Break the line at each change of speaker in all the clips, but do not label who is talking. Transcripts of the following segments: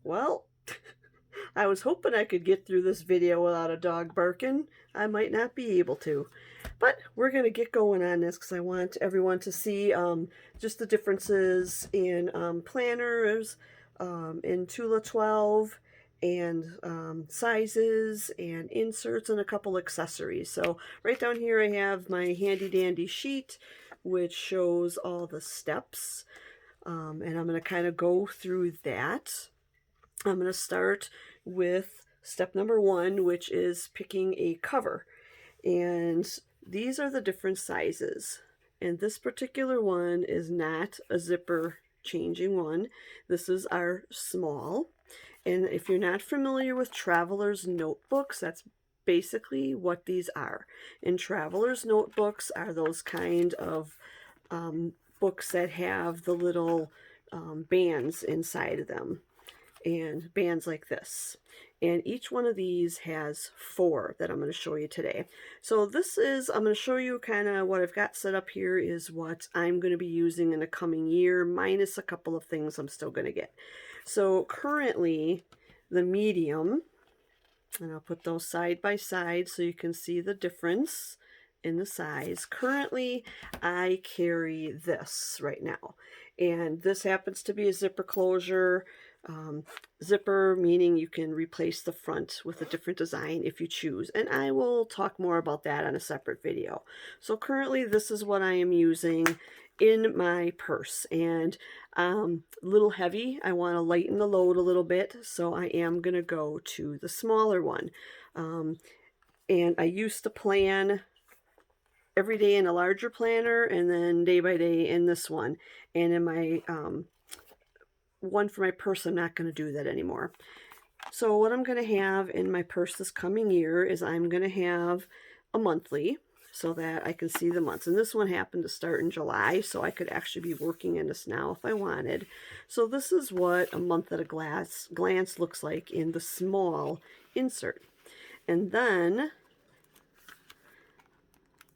Well, I was hoping I could get through this video without a dog barking. I might not be able to, but we're going to get going on this because I want everyone to see just the differences in planners, in Tula 12, and sizes and inserts and a couple accessories. So right down here I have my handy dandy sheet which shows all the steps, and I'm going to kind of go through that. I'm going to start with step number 1, which is picking a cover. And these are the different sizes. And this particular one is not a zipper changing one. This is our small. And if you're not familiar with traveler's notebooks, that's basically what these are. And traveler's notebooks are those kind of books that have the little bands inside of them, and bands like this. And each one of these has 4 that I'm going to show you today. So this is, I'm going to show you kind of what I've got set up here is what I'm going to be using in the coming year, minus a couple of things I'm still going to get. So currently the medium, and I'll put those side by side so you can see the difference in the size. Currently I carry this right now, and this happens to be a zipper closure. Zipper meaning you can replace the front with a different design if you choose, and I will talk more about that on a separate video. So currently this is what I am using in my purse, and a little heavy. I want to lighten the load a little bit, so I am going to go to the smaller one. And I used to plan every day in a larger planner and then day by day in this one. And in my one for my purse, I'm not going to do that anymore. So what I'm going to have in my purse this coming year is I'm going to have a monthly so that I can see the months. And this one happened to start in July, so I could actually be working in this now if I wanted. So this is what a month at a glance looks like in the small insert. And then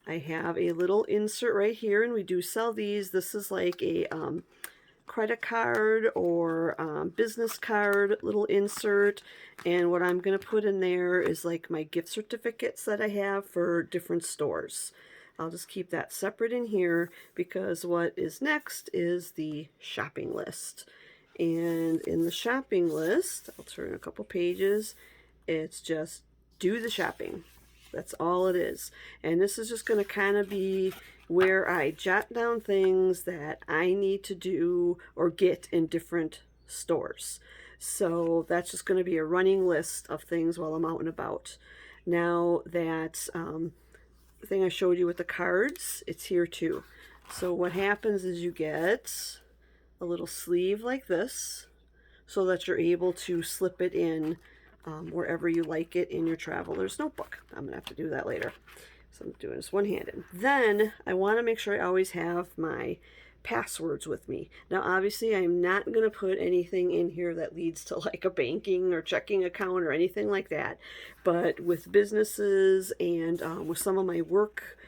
I have a little insert right here, and we do sell these. This is like a credit card or business card little insert, and what I'm going to put in there is like my gift certificates that I have for different stores. I'll just keep that separate in here because what is next is the shopping list. And in the shopping list, I'll turn a couple pages, it's just do the shopping. That's all it is. And this is just going to kind of be where I jot down things that I need to do or get in different stores. So that's just going to be a running list of things while I'm out and about. Now that thing I showed you with the cards, it's here too. So what happens is you get a little sleeve like this so that you're able to slip it in wherever you like it in your traveler's notebook. I'm going to have to do that later. So I'm doing this one-handed. Then I want to make sure I always have my passwords with me. Now obviously I'm not going to put anything in here that leads to like a banking or checking account or anything like that. But with businesses and with some of my work,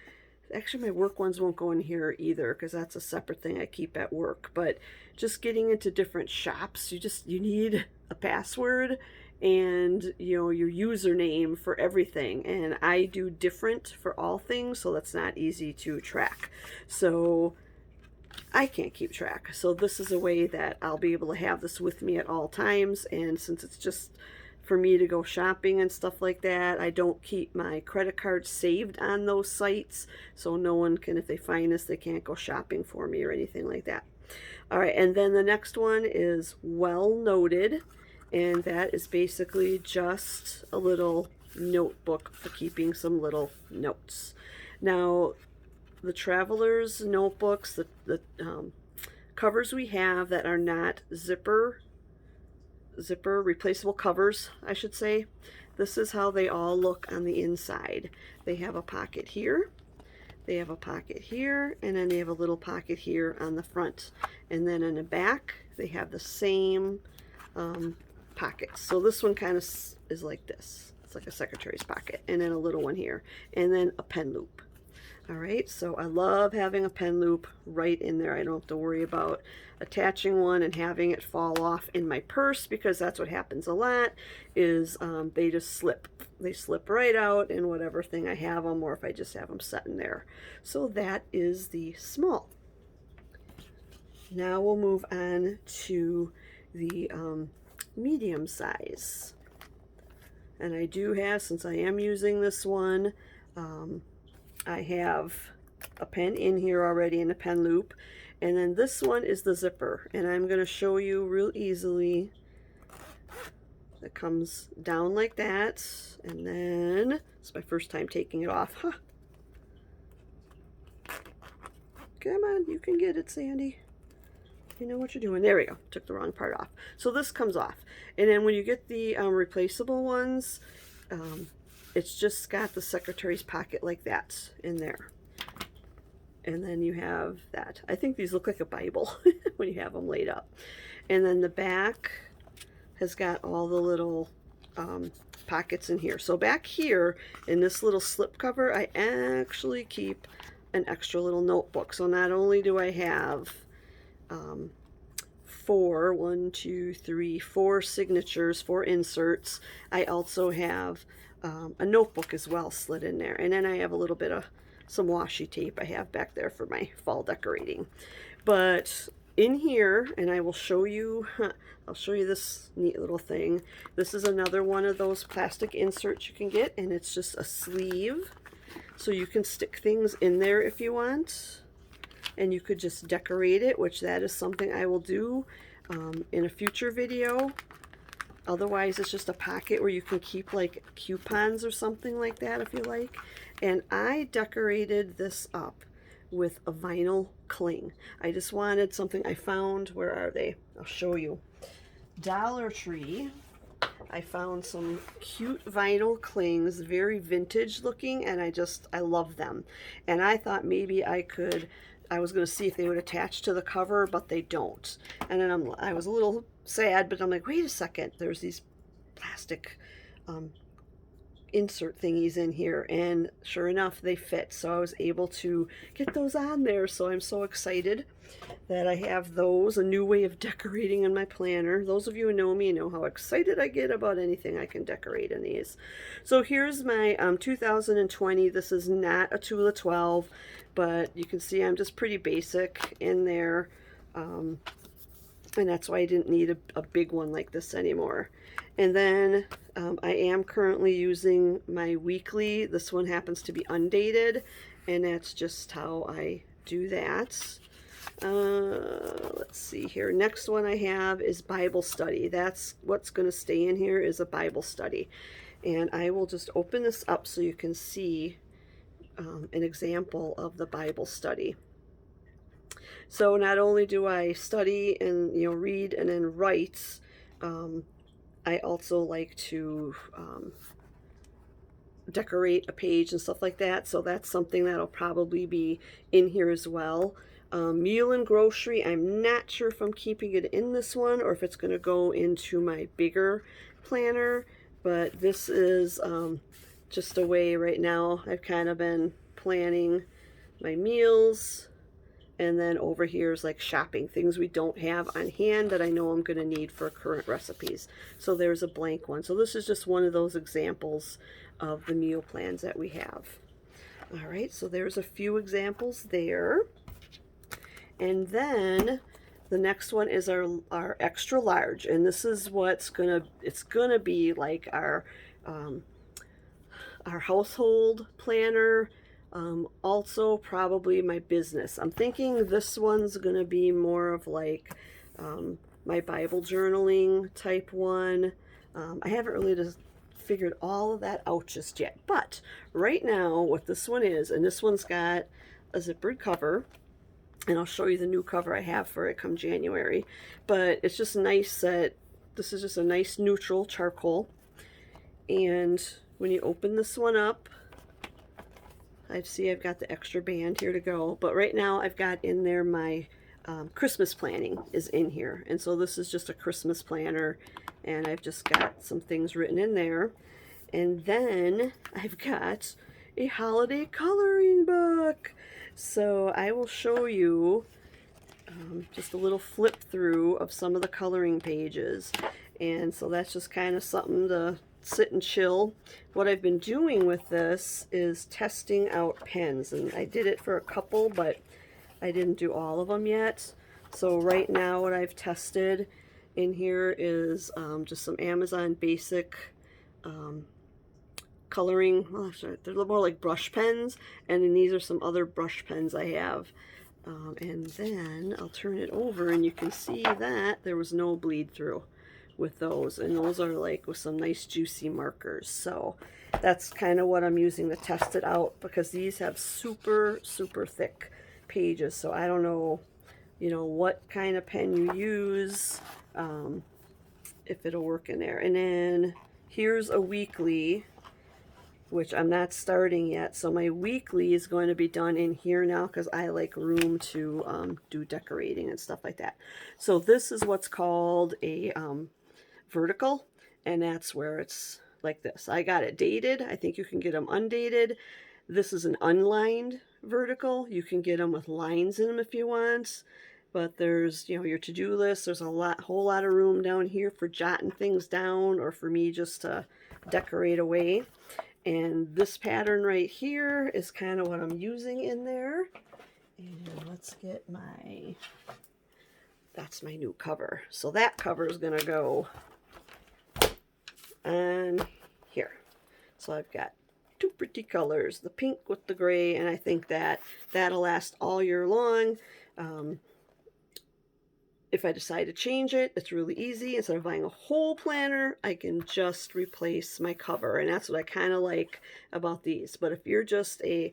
actually my work ones won't go in here either because that's a separate thing I keep at work. But just getting into different shops, you need a password and your username for everything, and I do different for all things, so that's not easy to track. So I can't keep track. So this is a way that I'll be able to have this with me at all times, and since it's just for me to go shopping and stuff like that, I don't keep my credit card saved on those sites, so no one can, if they find this, they can't go shopping for me or anything like that. All right, and then the next one is well noted. And that is basically just a little notebook for keeping some little notes. Now, the traveler's notebooks, the covers we have that are not zipper replaceable covers, I should say, this is how they all look on the inside. They have a pocket here, they have a pocket here, and then they have a little pocket here on the front. And then in the back, they have the same pockets. So this one kind of is like this. It's like a secretary's pocket, and then a little one here, and then a pen loop. All right, so I love having a pen loop right in there. I don't have to worry about attaching one and having it fall off in my purse, because that's what happens a lot, is they just slip. They slip right out in whatever thing I have them, or if I just have them set in there. So that is the small. Now we'll move on to the medium size. And I do have, since I am using this one, I have a pen in here already in a pen loop, and then this one is the zipper, and I'm going to show you real easily. It comes down like that, and then it's my first time taking it off. Huh. Come on, you can get it, Sandy. You know what you're doing. There we go. Took the wrong part off. So this comes off, and then when you get the replaceable ones, it's just got the secretary's pocket like that in there. And then you have that. I think these look like a Bible when you have them laid up. And then the back has got all the little pockets in here. So back here in this little slip cover, I actually keep an extra little notebook. So not only do I have four signatures, 4 inserts, I also have a notebook as well slid in there. And then I have a little bit of some washi tape I have back there for my fall decorating. But in here, and I will show you, I'll show you this neat little thing. This is another one of those plastic inserts you can get, and it's just a sleeve. So you can stick things in there if you want. And you could just decorate it, which that is something I will do in a future video. Otherwise, it's just a pocket where you can keep like coupons or something like that if you like. And I decorated this up with a vinyl cling. I just wanted something I found. Where are they? I'll show you. Dollar Tree. I found some cute vinyl clings, very vintage looking, and I love them. And I thought maybe I was going to see if they would attach to the cover, but they don't. And then I was a little sad, but I'm like, wait a second, there's these plastic insert thingies in here, and sure enough, they fit. So I was able to get those on there. So I'm so excited that I have those, a new way of decorating in my planner. Those of you who know me know how excited I get about anything I can decorate in these. So here's my 2020. This is not a Tula 12, but you can see I'm just pretty basic in there. And that's why I didn't need a big one like this anymore. And then I am currently using my weekly. This one happens to be undated, and that's just how I do that. Let's see here. Next one I have is Bible study. That's what's going to stay in here, is a Bible study. And I will just open this up so you can see an example of the Bible study. So not only do I study and read and then write, I also like to decorate a page and stuff like that. So that's something that'll probably be in here as well. Meal and grocery, I'm not sure if I'm keeping it in this one or if it's going to go into my bigger planner, but this is just a way right now I've kind of been planning my meals. And then over here is like shopping, things we don't have on hand that I know I'm going to need for current recipes. So there's a blank one. So this is just one of those examples of the meal plans that we have. All right, so there's a few examples there. And then the next one is our extra large. And this is what's it's gonna be like our household planner. Also probably my business. I'm thinking this one's going to be more of like my Bible journaling type one. I haven't really just figured all of that out just yet. But right now what this one is, and this one's got a zippered cover, and I'll show you the new cover I have for it come January. But it's just nice that this is just a nice neutral charcoal. And when you open this one up, I've got the extra band here to go, but right now I've got in there my Christmas planning is in here. And so this is just a Christmas planner, and I've just got some things written in there. And then I've got a holiday coloring book. So I will show you just a little flip through of some of the coloring pages. And so that's just kind of something to sit and chill. What I've been doing with this is testing out pens, and I did it for a couple, but I didn't do all of them yet. So right now what I've tested in here is just some Amazon basic coloring, well, they're more like brush pens, and then these are some other brush pens I have. And then I'll turn it over and you can see that there was no bleed through with those, and those are like with some nice juicy markers. So that's kind of what I'm using to test it out, because these have super thick pages. So I don't know, you know, what kind of pen you use, if it'll work in there. And then here's a weekly, which I'm not starting yet. So my weekly is going to be done in here now, because I like room to do decorating and stuff like that. So this is what's called a vertical, and that's where it's like this. I got it dated. I think you can get them undated. This is an unlined vertical. You can get them with lines in them if you want. But there's, you know, your to-do list. There's a whole lot of room down here for jotting things down, or for me just to decorate away. And this pattern right here is kind of what I'm using in there. And let's get that's my new cover. So that cover is going to go on here. So I've got two pretty colors, the pink with the gray, and I think that'll last all year long. If I decide to change it, it's really easy. Instead of buying a whole planner, I can just replace my cover, and that's what I kind of like about these. But if you're just a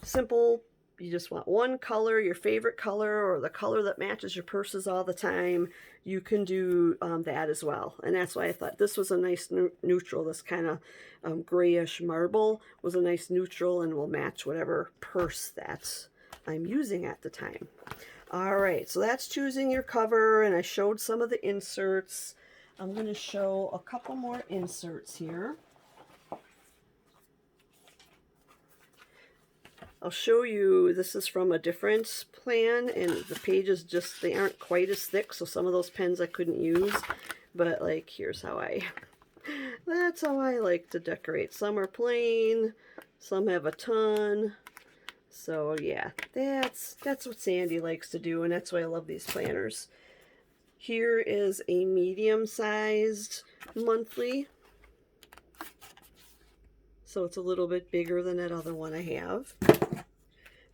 simple, you just want one color, your favorite color, or the color that matches your purses all the time, you can do that as well. And that's why I thought this was a nice neutral. This kind of grayish marble was a nice neutral and will match whatever purse that I'm using at the time. All right, so that's choosing your cover, and I showed some of the inserts. I'm going to show a couple more inserts here. I'll show you, this is from a different plan, and the pages just, they aren't quite as thick, so some of those pens I couldn't use, but like, here's how that's how I like to decorate. Some are plain, some have a ton. So yeah, that's what Sandy likes to do, and that's why I love these planners. Here is a medium-sized monthly. So it's a little bit bigger than that other one I have.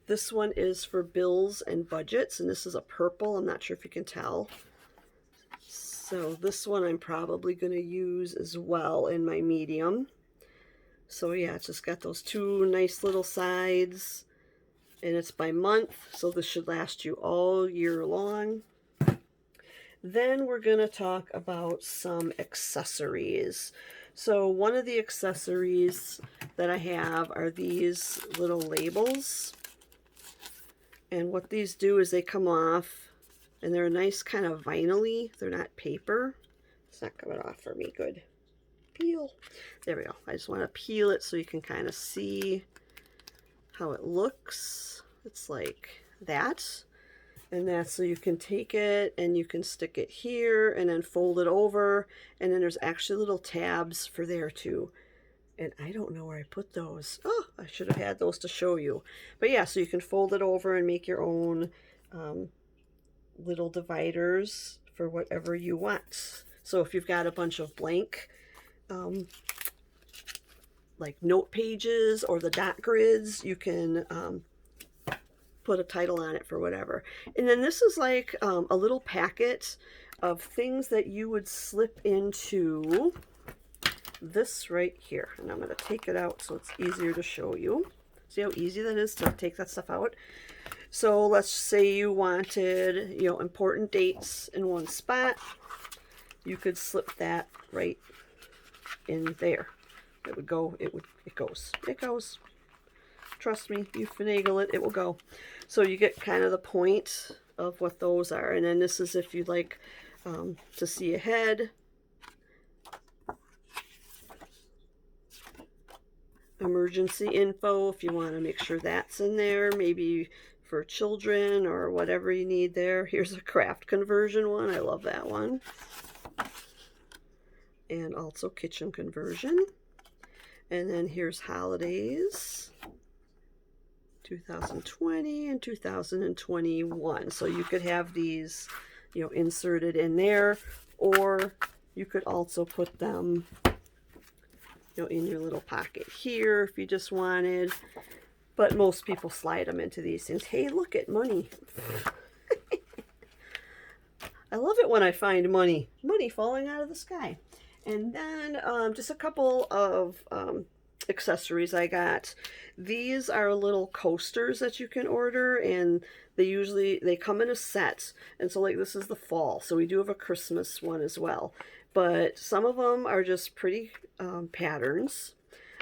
This one is for bills and budgets, and this is a purple. I'm not sure if you can tell. So this one I'm probably going to use as well in my medium. So yeah, it's just got those two nice little sides. And it's by month, so this should last you all year long. Then we're going to talk about some accessories. So one of the accessories that I have are these little labels. And what these do is they come off, and they're a nice kind of vinyl-y. They're not paper. It's not coming off for me. Good. Peel. There we go. I just want to peel it so you can kind of see how it looks. It's like that, and that's so you can take it and you can stick it here and then fold it over, and then there's actually little tabs for there too, and I don't know where I put those. Oh, I should have had those to show you. But yeah, so you can fold it over and make your own little dividers for whatever you want. So if you've got a bunch of blank like note pages or the dot grids, you can put a title on it for whatever. And then this is like a little packet of things that you would slip into this right here. And I'm going to take it out so it's easier to show you. See how easy that is to take that stuff out? So let's say you wanted, you know, important dates in one spot. You could slip that right in there. It would go, it goes. Trust me, you finagle it, it will go. So you get kind of the point of what those are. And then this is if you'd like to see ahead. emergency info if you want to make sure that's in there, maybe for children or whatever you need there. Here's a craft conversion one. I love that one. And also kitchen conversion. And then here's holidays, 2020 and 2021. So you could have these, you know, inserted in there, or you could also put them, you know, in your little pocket here if you just wanted. But most people slide them into these things. Hey, look at money. I love it when I find money falling out of the sky. And then just a couple of accessories I got. These are little coasters that you can order, and they come in a set. And so like this is the fall, so we do have a Christmas one as well. But some of them are just pretty patterns,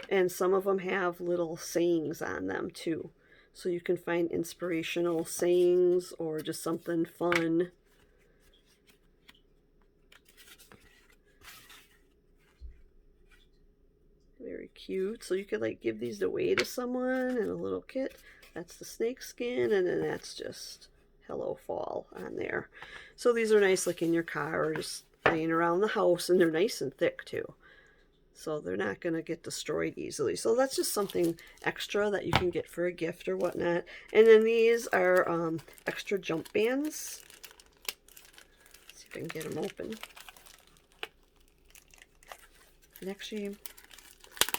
and some of them have little sayings on them too. So you can find inspirational sayings or just something fun. Very cute. So you could like give these away to someone in a little kit. That's the snake skin, and then that's just Hello Fall on there. So these are nice like in your car or just laying around the house, and they're nice and thick too. So they're not going to get destroyed easily. So that's just something extra that you can get for a gift or whatnot. And then these are extra jump bands. Let's see if I can get them open. And actually,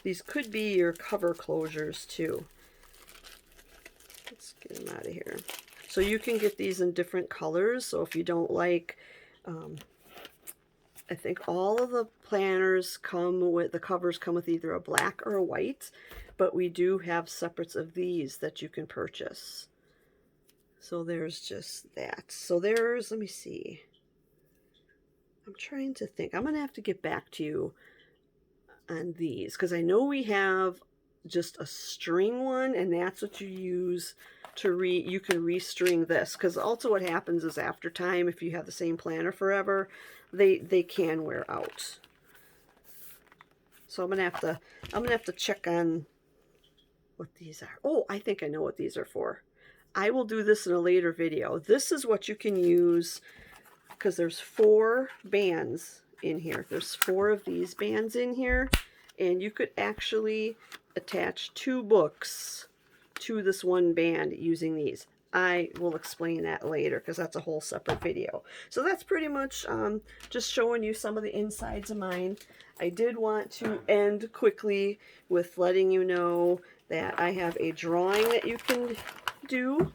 these could be your cover closures too. Let's get them out of here. So you can get these in different colors. So if you don't like, I think all of the planners come with, the covers come with either a black or a white, but we do have separates of these that you can purchase. So there's just that. So there's, let me see. I'm trying to think. I'm going to have to get back to you on these, because I know we have just a string one, and that's what you use to you can restring this, because also what happens is after time, if you have the same planner forever, they can wear out. So I'm gonna have to check on what these are. Oh, I think I know what these are for. I will do this in a later video. This is what you can use, because there's 4 bands in here. There's 4 of these bands in here, and you could actually attach 2 books to this one band using these. I will explain that later because that's a whole separate video. So that's pretty much just showing you some of the insides of mine. I did want to end quickly with letting you know that I have a drawing that you can do.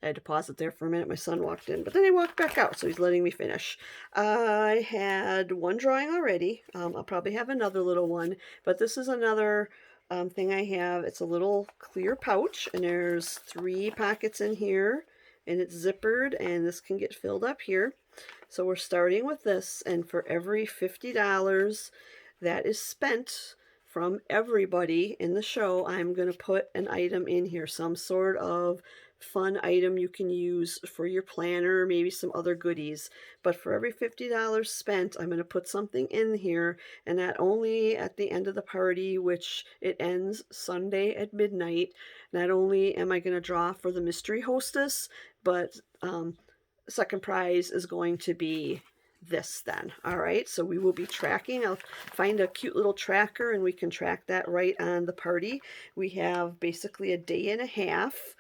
I had to pause it there for a minute. My son walked in, but then he walked back out, so he's letting me finish. I had one drawing already. I'll probably have another little one, but this is another thing I have. It's a little clear pouch, and there's 3 pockets in here, and it's zippered, and this can get filled up here. So we're starting with this, and for every $50 that is spent from everybody in the show, I'm going to put an item in here, some sort of fun item you can use for your planner, maybe some other goodies. But for every $50 spent, I'm going to put something in here, and not only at the end of the party, which it ends Sunday at midnight, not only am I going to draw for the mystery hostess, but second prize is going to be this then. All right, so we will be tracking. I'll find a cute little tracker, and we can track that right on the party. We have basically a day and a half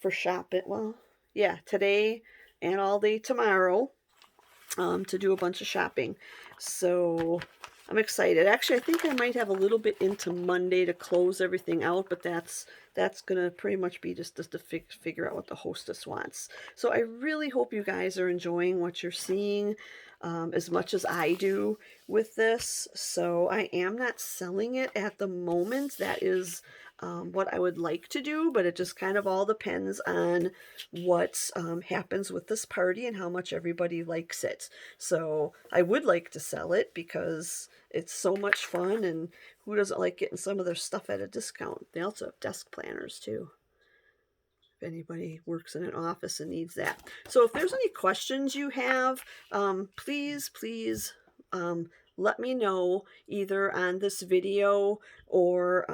for shopping. Well, yeah, today and all day tomorrow to do a bunch of shopping. So I'm excited. Actually, I think I might have a little bit into Monday to close everything out, but that's going to pretty much be just to figure out what the hostess wants. So I really hope you guys are enjoying what you're seeing as much as I do with this. So I am not selling it at the moment. That is what I would like to do, but it just kind of all depends on what happens with this party and how much everybody likes it. So I would like to sell it because it's so much fun, and who doesn't like getting some of their stuff at a discount? They also have desk planners too, if anybody works in an office and needs that. So if there's any questions you have, please let me know either on this video or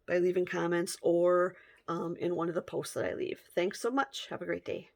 by leaving comments or in one of the posts that I leave. Thanks so much. Have a great day.